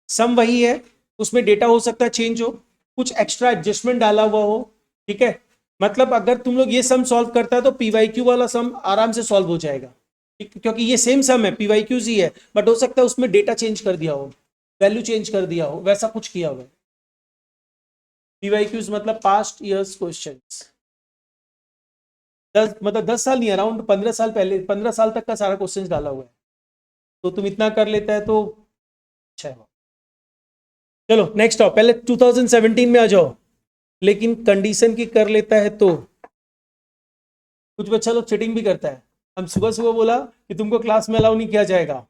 सम वही है, उसमें डेटा हो सकता है चेंज हो, कुछ एक्स्ट्रा एडजस्टमेंट डाला हुआ हो, ठीक है। मतलब अगर तुम लोग ये सम सॉल्व करता है तो पीवाईक्यू वाला सम आराम से सॉल्व हो जाएगा, ठीक, क्योंकि ये सेम सम है पीवाईक्यूज ही है, बट हो सकता है उसमें डेटा चेंज कर दिया हो, वैल्यू चेंज कर दिया हो, वैसा कुछ किया हुआ है। पीवाईक्यूज मतलब पास्ट ईयर्स क्वेश्चंस, 10 साल नहीं, अराउंड 15 साल पहले, 15 साल तक का सारा क्वेश्चन डाला हुआ है, तो तुम इतना कर लेता है तो अच्छा है। चलो नेक्स्ट आओ, पहले 2017 में आ जाओ, लेकिन कंडीशन की कर लेता है तो कुछ बच्चा लोग चीटिंग भी करता है। हम सुबह सुबह बोला कि तुमको क्लास में अलाउ नहीं किया जाएगा,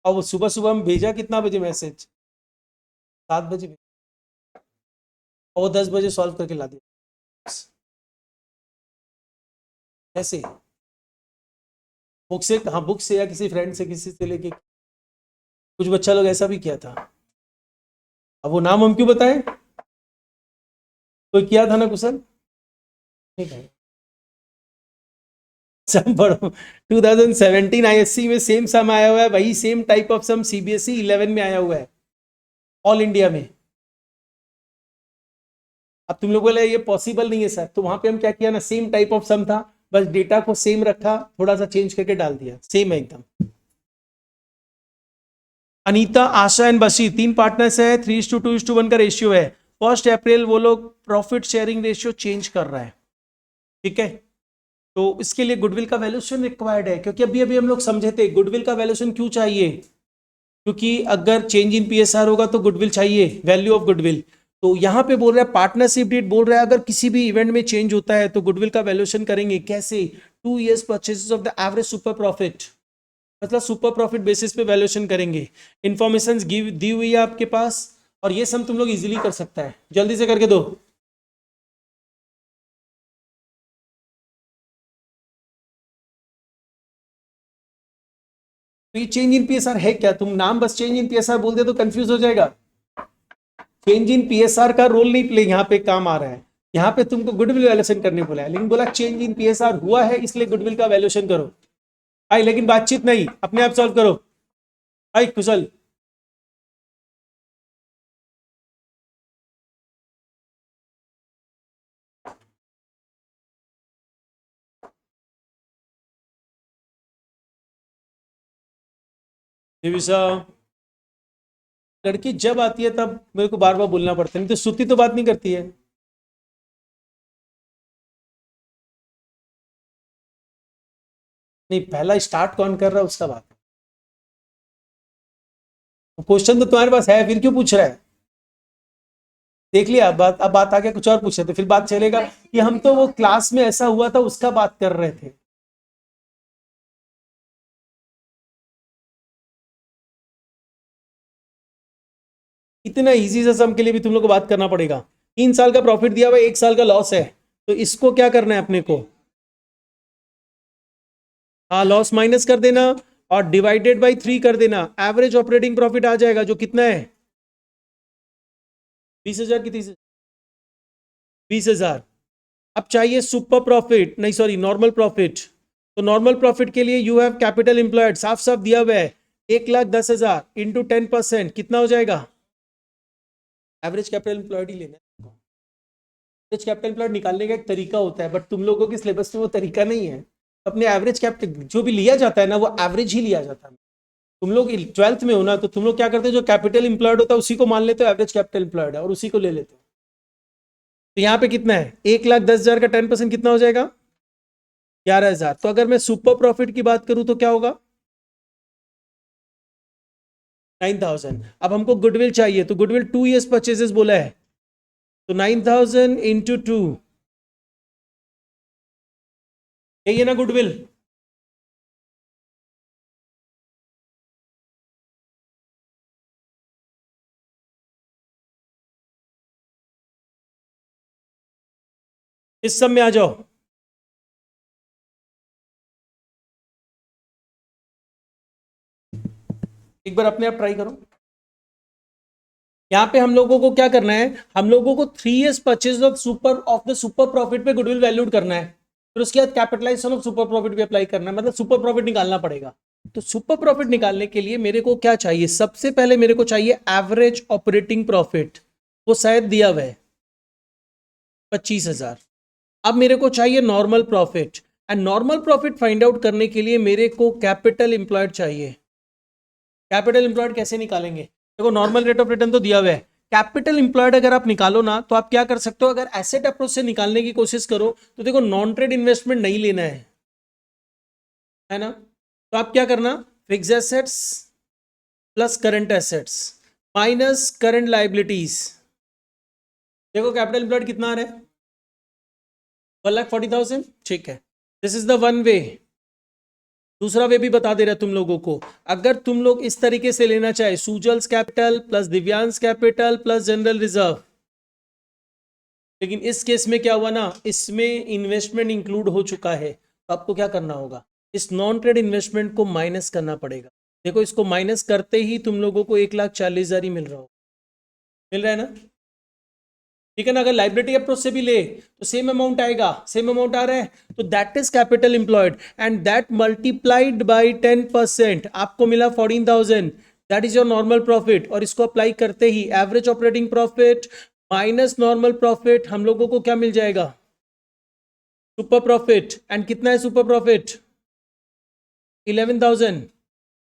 और वो सुबह सुबह हम भेजा कितना बजे मैसेज 7 बजे, और वो 10 बजे सॉल्व करके ला दिया ऐसे, बुक से, हाँ बुक से या किसी फ्रेंड से किसी से लेके, कुछ बच्चा लोग ऐसा भी किया था। अब वो नाम हम क्यों बताएं, कोई किया था ना कुशल, ठीक है। सम पढ़ो। 2017 आईएससी में सेम सम आया हुआ है, वही same type of sum CBSE 11 में आया हुआ है ऑल इंडिया में। अब तुम लोग बोले ये पॉसिबल नहीं है सर, तो वहां पे हम क्या किया ना, सेम टाइप ऑफ सम था, बस डेटा को सेम रखा, थोड़ा सा चेंज करके डाल दिया, सेम है एकदम। अनीता, आशा एंड बशीर 3 पार्टनर्स है, 3:2:1 का रेशियो है। 1 अप्रैल वो लोग प्रॉफिट शेयरिंग रेशियो चेंज कर रहा है, ठीक है। तो इसके लिए गुडविल का वैल्यूएशन रिक्वायर्ड है, क्योंकि अभी अभी हम लोग समझे थे गुडविल का वैल्यूएशन क्यों चाहिए, क्योंकि अगर चेंज इन पीएसआर होगा तो गुडविल चाहिए, वैल्यू ऑफ गुडविल। तो यहाँ पे बोल रहा है पार्टनरशिप डेट, बोल रहा है अगर किसी भी इवेंट में चेंज होता है तो गुडविल का वैल्यूएशन करेंगे कैसे, 2 years purchases of the average super profit, मतलब सुपर प्रॉफिट बेसिस पे वैल्यूएशन करेंगे। इंफॉर्मेशन दी हुई है आपके पास, और ये सम तुम लोग इजीली कर सकता है, जल्दी से करके दो। तो ये चेंज इन पीएसआर है क्या, तुम नाम बस चेंज इन पीएसआर बोल दे तो कंफ्यूज हो जाएगा। चेंज इन पीएसआर का रोल नहीं प्ले यहाँ पे काम आ रहा है, यहाँ पे तुमको गुडविल वैल्यूएशन करने बोला है, लेकिन बोला चेंज इन पीएसआर हुआ है इसलिए गुडविल का वैल्यूएशन करो। भाई लेकिन बातचीत नहीं, अपने आप सॉल्व करो। भाई कुशल, दिविशा, लड़की जब आती है तब मेरे को बार बार बोलना पड़ता है, नहीं तो श्रुति तो बात नहीं करती है। नहीं, पहला स्टार्ट कौन कर रहा है उसका बात, क्वेश्चन तो तुम्हारे पास है, फिर क्यों पूछ रहा है। देख लिया, अब बात आगे कुछ और पूछे तो फिर बात चलेगा कि हम तो वो क्लास में ऐसा हुआ था उसका बात कर रहे थे। इतना इजी सा सम के लिए भी तुम लोग को बात करना पड़ेगा। 3 साल का प्रॉफिट दिया हुआ, 1 साल का लॉस है, तो इसको क्या करना है अपने को, हाँ लॉस माइनस कर देना और डिवाइडेड बाई 3 कर देना, एवरेज ऑपरेटिंग प्रॉफिट आ जाएगा जो कितना है 20,000 की 20,000। अब चाहिए सुपर प्रॉफिट, नहीं सॉरी नॉर्मल प्रॉफिट। तो नॉर्मल प्रॉफिट के लिए यू हैव कैपिटल एम्प्लॉयड, साफ साफ दिया हुआ है 1,10,000 इंटू 10% कितना हो जाएगा, एवरेज कैपिटल एम्प्लॉयड ही लेना है। एवरेज कैपिटल एम्प्लॉयड निकालने का एक तरीका होता है, बट तुम लोगों के सिलेबस में वो तरीका नहीं है। अपने एवरेज कैपिटल जो भी लिया जाता है ना वो एवरेज ही लिया जाता है। तुम लोग 12th में हो ना, तो तुम लोग क्या करते हो, जो कैपिटल एम्प्लॉयड होता है उसी को मान लेते हो एवरेज कैपिटल एम्प्लॉयड है और उसी को ले लेते हो। तो यहाँ पे कितना है 1,10,000 का 10% कितना हो जाएगा 11,000। तो अगर मैं सुपर प्रॉफिट की बात करूं तो क्या होगा 9,000। अब हमको गुडविल चाहिए, तो गुडविल 2 years परचेजेस बोला है, तो 9,000 इंटू 2, यही है ना गुडविल। इस सब में आ जाओ, एक बार अपने आप ट्राई करो। यहाँ पे हम लोगों को क्या करना है, हम लोगों को 3 years purchase of the super profit पे गुडविल वैल्यूड करना है, फिर उसके बाद कैपिटलाइजेशन ऑफ सुपर प्रॉफिट भी अप्लाई करना है, मतलब सुपर प्रॉफिट निकालना पड़ेगा। तो सुपर प्रॉफिट निकालने के लिए मेरे को क्या चाहिए, सबसे पहले मेरे को चाहिए एवरेज ऑपरेटिंग प्रॉफिट, वो शायद दिया हुआ है 25,000। अब मेरे को चाहिए normal profit, and normal profit find out करने के लिए मेरे को कैपिटल एम्प्लॉयड चाहिए। कैपिटल एम्प्लॉयड कैसे निकालेंगे, देखो नॉर्मल रेट ऑफ रिटर्न तो दिया हुआ है, कैपिटल एम्प्लॉयड अगर आप निकालो ना तो आप क्या कर सकते हो, अगर एसेट अप्रोच से निकालने की कोशिश करो तो देखो नॉन ट्रेड इन्वेस्टमेंट नहीं लेना है ना। तो आप क्या करना, fix assets plus current assets minus current liabilities. देखो कैपिटल एम्प्लॉयड कितना आ रहा है 1,40,000, ठीक है, this is the one way. दूसरा वे भी बता दे रहा है तुम लोगों को, अगर तुम लोग इस तरीके से लेना चाहे Sujal's capital plus Divyansh capital plus general reserve, लेकिन इस केस में क्या हुआ ना, इसमें इन्वेस्टमेंट इंक्लूड हो चुका है, तो आपको क्या करना होगा, इस नॉन ट्रेड इन्वेस्टमेंट को माइनस करना पड़ेगा। देखो इसको माइनस करते ही तुम लोगों को 1,40,000 ही मिल रहा है ना, ठीक है ना। अगर लाइबिलिटी अप्रोच से भी ले तो सेम अमाउंट आएगा, सेम अमाउंट आ रहा है, तो that is capital employed and that multiplied by 10%, आपको मिला 14,000, that is your normal profit. और इसको अप्लाई करते ही average operating profit minus normal profit, हम लोगों को क्या मिल जाएगा? Super profit. एंड कितना है सुपर प्रॉफिट? 11,000।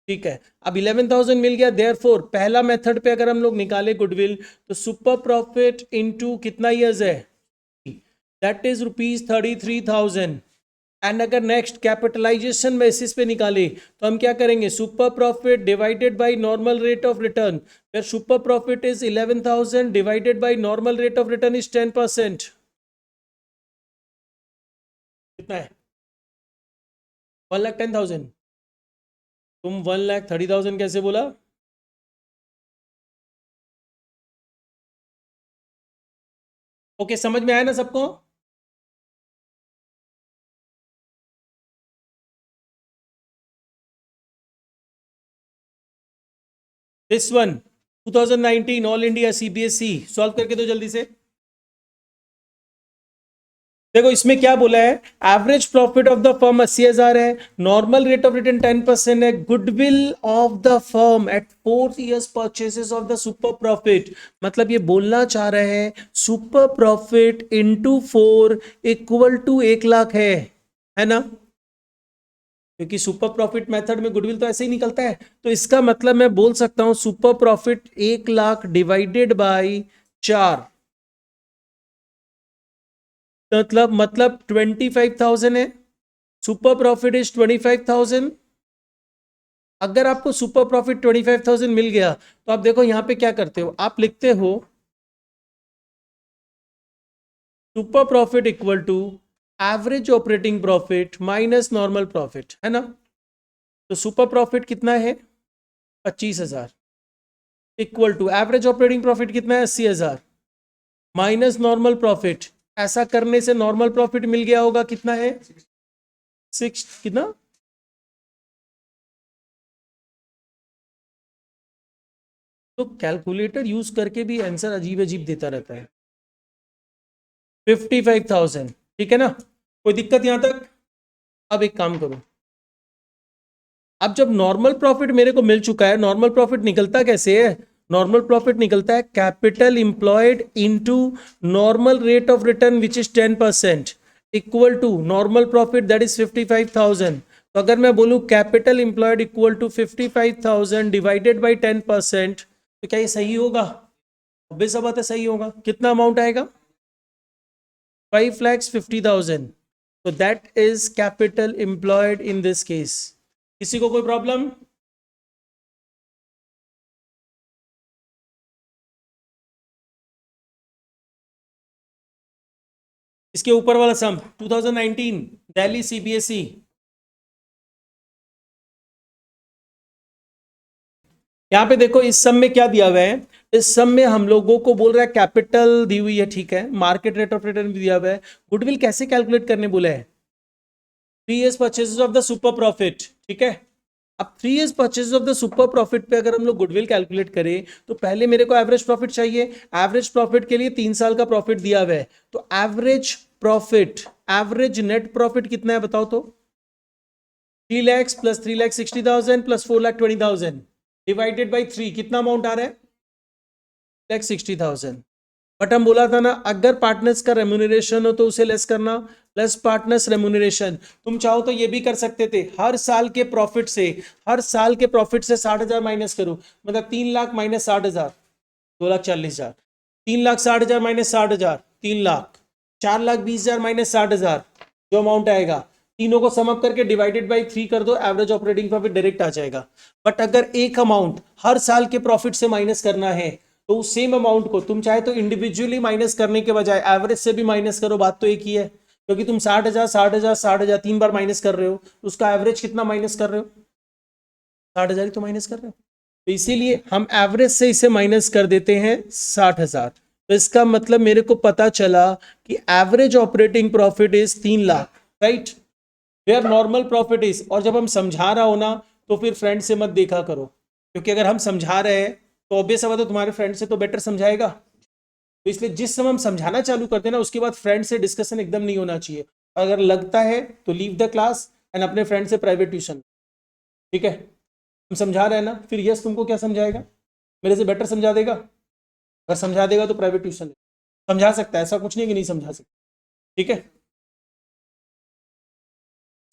ठीक है, अब 11,000 मिल गया, देयरफॉर पहला मेथड पे अगर हम लोग निकाले गुडविल, तो सुपर प्रॉफिट इनटू कितना ईयर्स है, दैट इज ₹33,000। एंड अगर नेक्स्ट कैपिटलाइजेशन बेसिस पे निकाले तो हम क्या करेंगे? Super profit divided by normal rate of return, where super profit is 11,000 divided by normal rate of return is 10%। कितना है? 1,10,000। तुम 1,30,000 कैसे बोला? ओके, समझ में आया ना सबको? This one 2019 all India CBSE solve करके दो जल्दी से। देखो इसमें क्या बोला है, average profit of the firm 80,000 है, नॉर्मल रेट ऑफ रिटर्न 10% है, goodwill of the firm at 4 years purchases of the super profit. मतलब ये बोलना चाह रहे हैं super profit into 4 equal to 1,00,000 है ना? क्योंकि सुपर प्रॉफिट मेथड में गुडविल तो ऐसे ही निकलता है, तो इसका मतलब मैं बोल सकता हूं सुपर प्रॉफिट 1,00,000 डिवाइडेड बाय 4, मतलब 25,000 है। Super profit is 25,000। अगर आपको सुपर प्रॉफिट 25,000 मिल गया तो आप देखो यहां पे क्या करते हो, आप लिखते हो super profit equal to average operating profit minus normal profit, है ना? तो सुपर प्रॉफिट कितना है? 25,000 equal to average operating profit कितना है? 80,000 माइनस नॉर्मल प्रॉफिट। ऐसा करने से नॉर्मल प्रॉफिट मिल गया होगा, कितना है? 6 कितना? तो कैलकुलेटर यूज करके भी आंसर अजीब अजीब देता रहता है। 55,000, ठीक है ना? कोई दिक्कत यहां तक? अब एक काम करो, अब जब नॉर्मल प्रॉफिट मेरे को मिल चुका है, नॉर्मल प्रॉफिट निकलता कैसे है? नॉर्मल प्रॉफिट निकलता है capital employed into normal rate of return which is 10% equal to normal profit that is 55,000। तो अगर मैं बोलूं capital employed equal to 55,000 divided by 10%, तो क्या ये सही होगा? ऑब्वियस बात है सही होगा। कितना अमाउंट आएगा? 5,50,000। तो that is capital employed in this case. किसी को कोई प्रॉब्लम? इसके ऊपर वाला सम 2019 दिल्ली सीबीएसई, यहां पे देखो इस सम में क्या दिया हुआ है। इस सम में हम लोगों को बोल रहा है कैपिटल दी हुई है, ठीक है, मार्केट रेट ऑफ रिटर्न भी दिया हुआ है, गुडविल कैसे कैलकुलेट करने बोला है? 3 years purchases of the super profit, ठीक है। अब 3 years purchase of the super profit पे अगर हम लोग गुडविल कैलकुलेट करें तो पहले मेरे को एवरेज प्रॉफिट चाहिए। एवरेज प्रॉफिट के लिए 3 साल का प्रॉफिट दिया हुआ है, तो average profit, average net profit कितना है बताओ तो? 3 lakhs plus 3,60,000 plus 4,20,000 divided by 3, कितना अमाउंट आ रहा है? 60,000। बट हम बोला था ना अगर पार्टनर्स का रेम्यूनरेशन हो तो उसे लेस करना, प्लस पार्टनर्स रेम्यूनरेशन। तुम चाहो तो ये भी कर सकते थे, हर साल के प्रॉफिट से, हर साल के प्रॉफिट से 60,000 माइनस करो, मतलब 3 lakh minus 60,000, 2,40,000। 3,60,000 minus 60,000, 3 lakh. 4,20,000 minus 60,000, जो अमाउंट आएगा, तीनों को समअप करके डिवाइडेड बाई 3 कर दो, एवरेज ऑपरेटिंग प्रॉफिट डायरेक्ट आ जाएगा। बट अगर एक अमाउंट हर साल के प्रॉफिट से माइनस करना है तो उस सेम अमाउंट को तुम चाहे तो इंडिविजुअली माइनस करने के बजाय एवरेज से भी माइनस करो, बात तो एक ही है। क्योंकि तुम 60,000 60,000 60,000 3 बार माइनस कर रहे हो, तो उसका एवरेज कितना माइनस कर रहे हो? 60,000 ही तो माइनस कर रहे हो। तो इसीलिए हम एवरेज से इसे माइनस कर देते हैं 60,000। तो इसका मतलब मेरे को पता चला कि average operating profit is 3 lakh, right, where normal profit is. और जब हम समझा रहा हो ना तो फिर फ्रेंड से मत देखा करो, क्योंकि अगर हम समझा रहे हैं तो ऑब्वियस बात है तुम्हारे फ्रेंड से तो बेटर समझाएगा। तो इसलिए जिस समय हम समझाना चालू करते हैं ना, उसके बाद फ्रेंड से डिस्कशन एकदम नहीं होना चाहिए। अगर लगता है तो लीव द क्लास एंड अपने फ्रेंड से प्राइवेट ट्यूशन। ठीक है, हम समझा रहे हैं ना, फिर यस तुमको क्या समझाएगा, मेरे से बेटर समझा देगा। अगर समझा देगा तो प्राइवेट ट्यूशन समझा सकता है, ऐसा कुछ नहीं कि नहीं समझा सकता। ठीक है,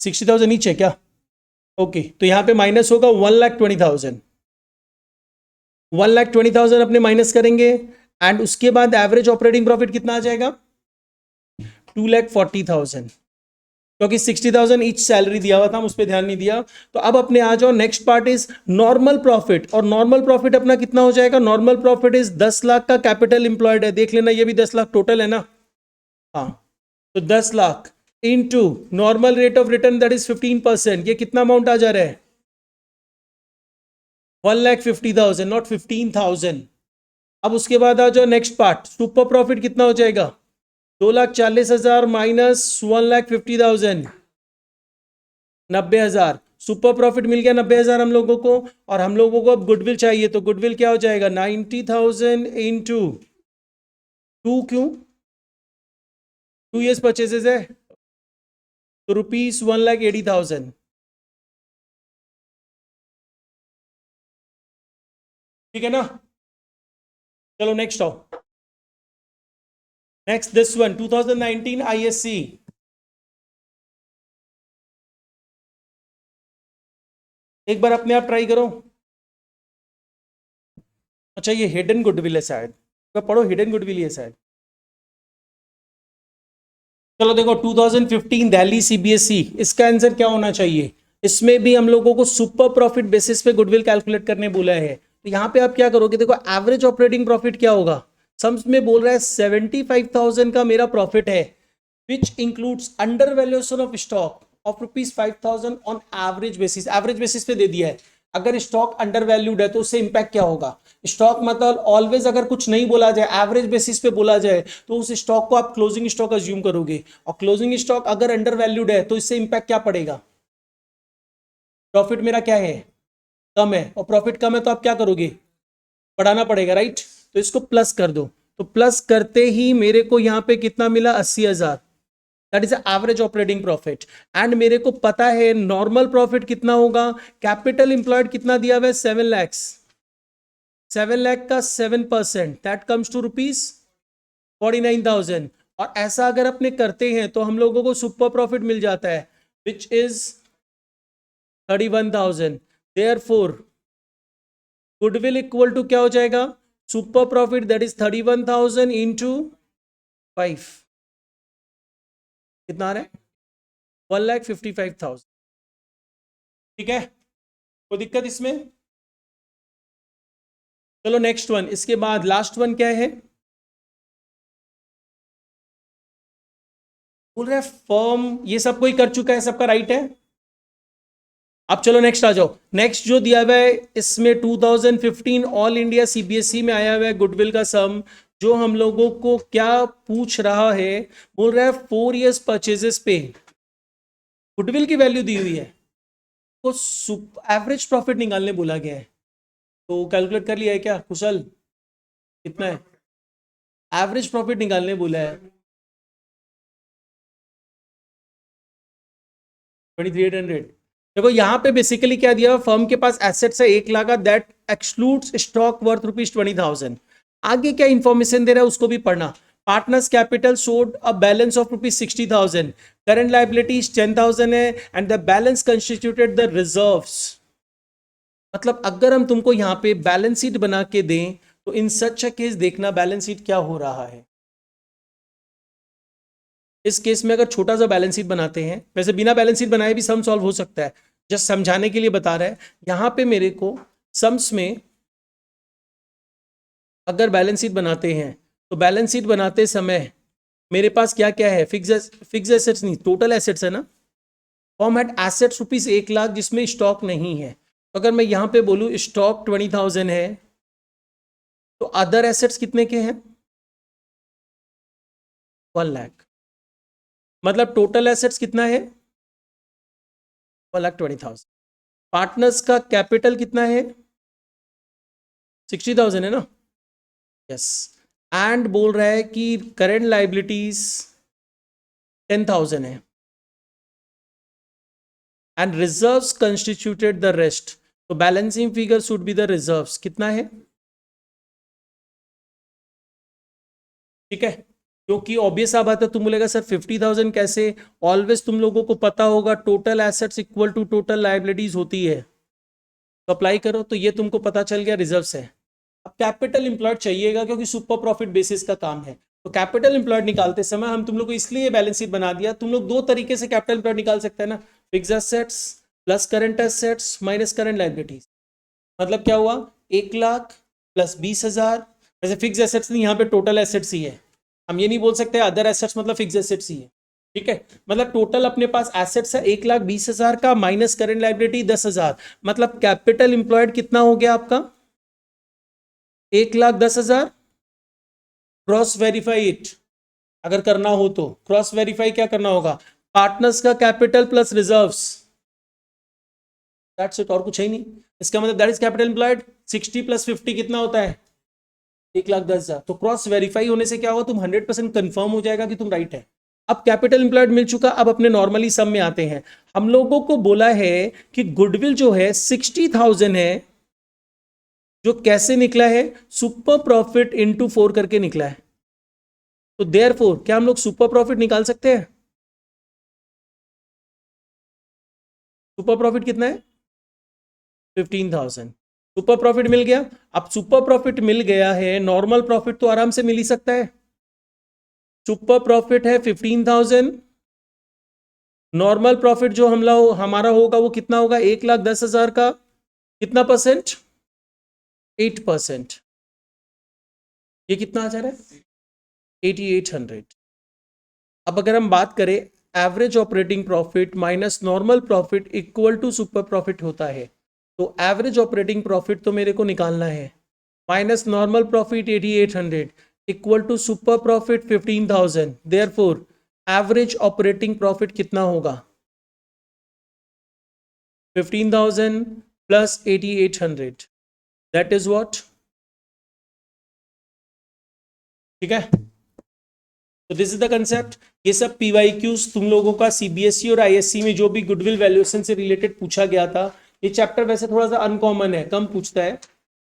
60,000 ईच है क्या? ओके, तो यहाँ पे माइनस होगा 1,20,000। 1,20,000 अपने माइनस करेंगे एंड उसके बाद एवरेज ऑपरेटिंग प्रॉफिट कितना आ जाएगा? 2,40,000, क्योंकि 60,000 ईच सैलरी दिया हुआ था, हम उस पर ध्यान नहीं दिया। तो अब अपने आ जाओ, next part is normal profit. और नॉर्मल प्रॉफिट अपना कितना हो जाएगा? नॉर्मल प्रॉफिट इज 10 लाख का कैपिटल इंप्लॉयड है, देख लेना, ये भी 10 लाख टोटल है ना। हाँ, तो 10 lakh into normal rate of return that is 15%, ये कितना अमाउंट आ जा रहा है? 1,50,000, नॉट 15,000। अब उसके बाद आ जाओ नेक्स्ट पार्ट, सुपर प्रॉफिट कितना हो जाएगा? 2,40,000 माइनस 1,50,000, 90,000। सुपर प्रॉफिट मिल गया 90,000 हम लोगों को, और हम लोगों को अब गुडविल चाहिए, तो गुडविल क्या हो जाएगा? 90,000 इंटू 2, क्यों 2 ईयर्स परचेजेस है, तो रुपीज 1,80,000। ठीक है ना? चलो नेक्स्ट आओ, नेक्स्ट दिस वन 2019 आईएससी। एक बार अपने आप ट्राई करो। अच्छा, ये हिडन गुडविल है शायद, तो पढ़ो, हिडन गुडविल है शायद। चलो देखो, 2015 दिल्ली सीबीएसई, इसका आंसर क्या होना चाहिए? इसमें भी हम लोगों को सुपर प्रॉफिट बेसिस पे गुडविल कैलकुलेट करने बोला है। तो यहां पे आप क्या करोगे? देखो, एवरेज ऑपरेटिंग प्रॉफिट क्या होगा? सम्स में बोल रहा है 75,000 का मेरा प्रॉफिट है, which includes under valuation of stock of ₹5,000 on average basis. Average basis पे दे दिया है। अगर स्टॉक अंडर वैल्यूड है तो उससे इंपैक्ट क्या होगा? स्टॉक मतलब ऑलवेज अगर कुछ नहीं बोला जाए, एवरेज बेसिस पे बोला जाए, तो उस स्टॉक को आप क्लोजिंग स्टॉक अज्यूम करोगे, और क्लोजिंग स्टॉक अगर अंडर वैल्यूड है तो इससे इंपैक्ट क्या पड़ेगा? प्रॉफिट मेरा क्या है? कम है, और प्रॉफिट कम है तो आप क्या करोगे? बढ़ाना पड़ेगा, राइट? तो इसको प्लस कर दो, तो प्लस करते ही मेरे को यहां पे कितना मिला? 80,000। That is average operating profit. And मेरे को पता है नॉर्मल प्रॉफिट कितना होगा? कैपिटल इंप्लॉयड कितना दिया हुआ है? 7 लाख। 7 लाख का 7%, दैट कम्स टू ₹49,000। और ऐसा अगर अपने करते हैं तो हम लोगों को सुपर प्रॉफिट मिल जाता है, which is 31,000। Therefore goodwill equal to क्या हो जाएगा? Super profit that is 31,000 into 5, कितना आ रहा है? 1,55,000। ठीक है, कोई दिक्कत इसमें? चलो नेक्स्ट वन, इसके बाद लास्ट वन क्या है? बोल रहे फर्म, ये सब कोई कर चुका है, सबका राइट है। अब चलो नेक्स्ट आ जाओ। नेक्स्ट जो दिया हुआ है इसमें 2015 ऑल इंडिया सीबीएसई में आया हुआ है गुडविल का सम, जो हम लोगों को क्या पूछ रहा है? बोल रहा है 4 इयर्स परचेजेस पे गुडविल की वैल्यू दी हुई है, तो एवरेज प्रॉफिट निकालने बोला गया है। तो कैलकुलेट कर लिया है क्या कुशल? कितना है एवरेज प्रॉफिट निकालने बोला है? 23,800। देखो यहाँ पे बेसिकली क्या दिया, फर्म के पास एसेट्स है 1 लाख का, दैट एक्सक्लूड्स स्टॉक वर्थ ₹20,000। आगे क्या इंफॉर्मेशन दे रहा है उसको भी पढ़ना। Partners capital showed a balance of ₹60,000, current liabilities 10,000 है, and the balance constituted the reserves. मतलब अगर हम तुमको यहाँ पे बैलेंस शीट बना के दें, तो इन सच अ केस देखना बैलेंस शीट क्या हो रहा है। इस केस में अगर छोटा सा बैलेंस शीट बनाते हैं, वैसे बिना बैलेंस शीट बनाए भी सम सॉल्व हो सकता है, जस्ट समझाने के लिए बता रहा है। यहां पे मेरे को सम्स में अगर बैलेंस शीट बनाते हैं, तो बैलेंस शीट बनाते समय मेरे पास क्या क्या है? फिक्स एसेट्स नहीं, टोटल एसेट्स है ना। फॉर्म हैड एसेट्स ₹1 लाख, जिसमें स्टॉक नहीं है। तो अगर मैं यहां पे बोलूं स्टॉक 20,000 है, तो अदर एसेट्स कितने के हैं? 1 लाख। मतलब टोटल एसेट्स कितना है? 1,20,000। पार्टनर्स का कैपिटल कितना है? 60,000 है ना। यस, एंड बोल रहा है कि करेंट लाइबिलिटीज 10,000 है and reserves constituted the rest, तो balancing figure should be the reserves, कितना है? ठीक है, क्योंकि ऑब्वियस सा बात है, तुम बोलेगा सर 50,000 कैसे? ऑलवेज तुम लोगों को पता होगा total assets equal to total liabilities होती है, तो अप्लाई करो, तो ये तुमको पता चल गया रिजर्व्स है। अब कैपिटल एम्प्लॉयड चाहिएगा क्योंकि सुपर प्रॉफिट बेसिस का काम है, तो कैपिटल एम्प्लॉयड निकालते समय हम तुम लोग को इसलिए बैलेंस शीट बना दिया, तुम लोग दो तरीके से कैपिटल एम्प्लॉयड निकाल सकते हैं ना, fix assets plus current assets minus current liabilities. मतलब क्या हुआ, 1,00,000 प्लस 20,000, वैसे फिक्स एसेट्स नहीं, यहाँ पे टोटल एसेट्स ही है, हम ये नहीं बोल सकते अदर एसेट्स मतलब फिक्स एसेट्स ही है। ठीक है, मतलब टोटल अपने पास एसेट्स है 1,20,000 का माइनस करंट लाइबिलिटी 10,000, मतलब कैपिटल एम्प्लॉयड कितना हो गया आपका 1,10,000। क्रॉस वेरीफाई इट, अगर करना हो तो क्रॉस वेरीफाई क्या करना होगा, पार्टनर्स का capital plus reserves, that's it, और कुछ है ही नहीं। इसका मतलब that is capital employed. 60 plus 50 कितना होता है 1,10,000, तो क्रॉस वेरीफाई होने से क्या होगा, तुम 100% कंफर्म हो जाएगा कि तुम राइट है। अब कैपिटल एम्प्लॉयड मिल चुका, अब अपने नॉर्मली सम में आते हैं। हम लोगों को बोला है कि गुडविल जो है 60,000 है, जो कैसे निकला है, सुपर प्रॉफिट इंटू 4 करके निकला है, तो देयरफॉर क्या हम लोग सुपर प्रॉफिट निकाल सकते हैं? सुपर प्रॉफिट कितना है 15,000, सुपर प्रॉफिट मिल गया। अब सुपर प्रॉफिट मिल गया है, नॉर्मल प्रॉफिट तो आराम से मिल ही सकता है, सुपर प्रॉफिट है 15,000, नॉर्मल प्रॉफिट जो हमारा होगा वो कितना होगा 1,10,000 का, कितना परसेंट 8%, ये कितना आ जा रहा है 8,800। अब अगर हम बात करें average operating profit minus normal profit equal to super profit होता है, तो एवरेज ऑपरेटिंग प्रॉफिट तो मेरे को निकालना है, minus normal profit 8,800 equal to super profit 15,000, therefore average operating profit कितना होगा 15,000 प्लस 8,800, दैट इज व्हाट। ठीक है, तो दिस इज द कंसेप्ट। ये सब पीवाईक्यूज तुम लोगों का सीबीएसई और आईएससी में जो भी गुडविल वैल्यूएशन से रिलेटेड पूछा गया था, ये चैप्टर वैसे थोड़ा सा अनकॉमन है, कम पूछता है,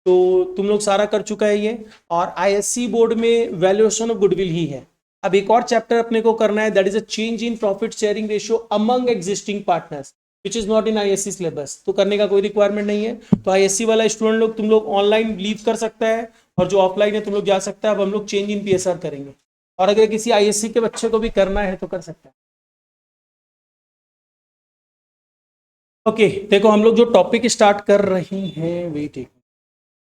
तो तुम लोग सारा कर चुका है ये, और आईएससी बोर्ड में वैल्यूएशन ऑफ गुडविल ही है। अब एक और चैप्टर अपने को करना है, that is a change in profit sharing ratio among existing partners which is not in ISC syllabus, तो करने का कोई रिक्वायरमेंट नहीं है। तो आईएससी वाला स्टूडेंट लोग तुम लोग ऑनलाइन लीव कर सकता है, और जो ऑफलाइन है तुम लोग जा सकता है। अब हम लोग चेंज इन पीएसआर करेंगे, और अगर किसी आईएससी के बच्चे को भी करना है तो कर सकता है। ओके देखो हम लोग जो टॉपिक स्टार्ट कर रहे हैं, वेट एक